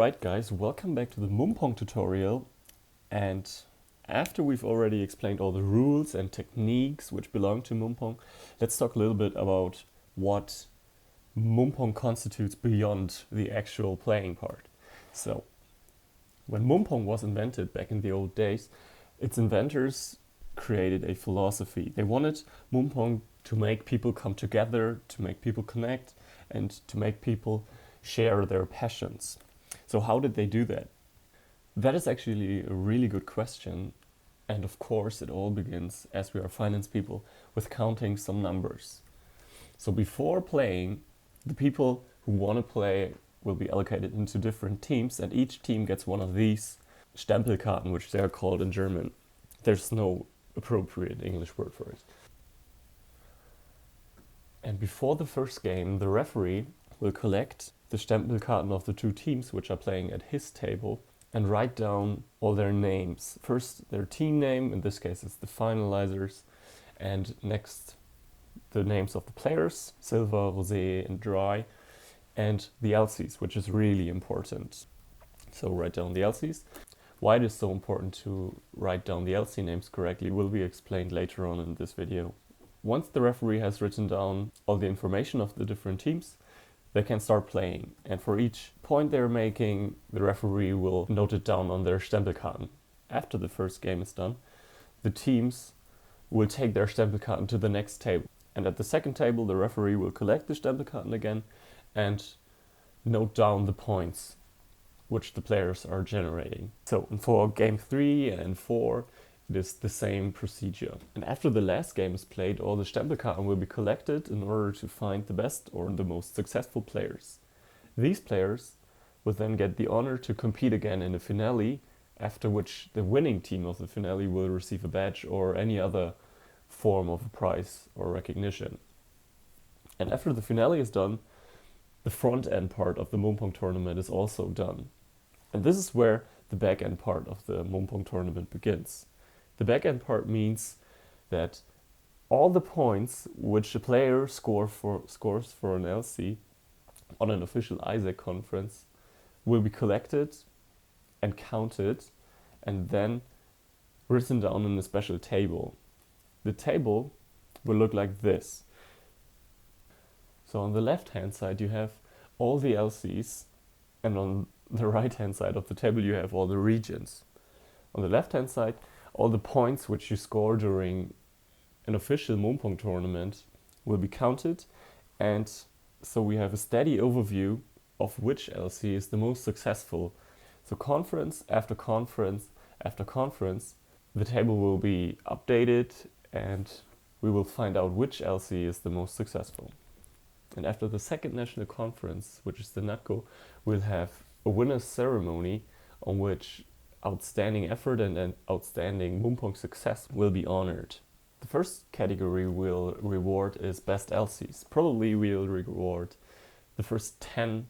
Alright guys, welcome back to the mummpong tutorial, and after we've already explained all the rules and techniques which belong to mummpong, let's talk a little bit about what mummpong constitutes beyond the actual playing part. So, when mummpong was invented back in the old days, its inventors created a philosophy. They wanted mummpong to make people come together, to make people connect, and to make people share their passions. So how did they do that? That is actually a really good question. And of course, it all begins, as we are finance people, with counting some numbers. So before playing, the people who want to play will be allocated into different teams, and each team gets one of these Stempelkarten, which they are called in German. There's no appropriate English word for it. And before the first game, the referee will collect the Stempelkarten of the two teams which are playing at his table and write down all their names. First their team name, in this case it's the finalizers, and next the names of the players, silver, rosé and dry, and the LCs, which is really important. So write down the LCs. Why it is so important to write down the LC names correctly will be explained later on in this video. Once the referee has written down all the information of the different teams, they can start playing, and for each point they're making, the referee will note it down on their Stempelkarten. After the first game is done, the teams will take their Stempelkarten to the next table, and at the second table the referee will collect the Stempelkarten again and note down the points which the players are generating. So for game 3 and 4, it is the same procedure. And after the last game is played, all the Stempelkarten will be collected in order to find the best or the most successful players. These players will then get the honor to compete again in a finale, after which the winning team of the finale will receive a badge or any other form of a prize or recognition. And after the finale is done, the front end part of the mummpong tournament is also done. And this is where the back end part of the mummpong tournament begins. The back end part means that all the points which the player scores for an LC on an official ISAC conference will be collected and counted and then written down in a special table. The table will look like this. So on the left hand side you have all the LCs, and on the right hand side of the table you have all the regions. On the left hand side, all the points which you score during an official mummpong tournament will be counted, and so we have a steady overview of which LC is the most successful. So conference after conference after conference, the table will be updated and we will find out which LC is the most successful. And after the second national conference, which is the NATCO, we'll have a winner's ceremony on which outstanding effort and outstanding mummpong success will be honored. The first category we'll reward is best LCs. Probably we'll reward the first 10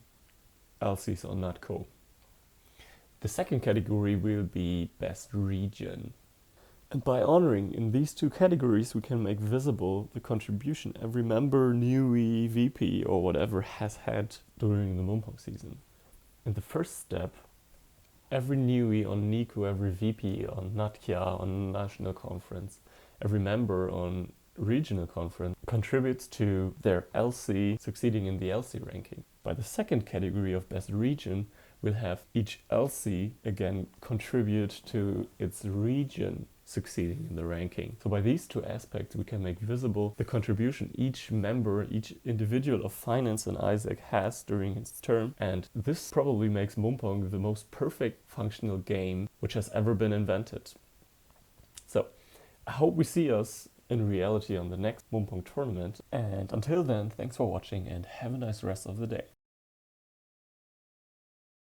LCs on NATCO. The second category will be best region. And by honoring in these two categories, we can make visible the contribution every member, NUI, VP or whatever has had during the mummpong season. In the first step, every NUI on NICO, every VP on NATCA, on National Conference, every member on Regional Conference contributes to their LC succeeding in the LC ranking. By the second category of Best Region, we'll have each LC again contribute to its region succeeding in the ranking. So by these two aspects we can make visible the contribution each member, each individual of finance and ISAC has during its term, and this probably makes mummpong the most perfect functional game which has ever been invented. So I hope we see us in reality on the next mummpong tournament, and until then, thanks for watching and have a nice rest of the day.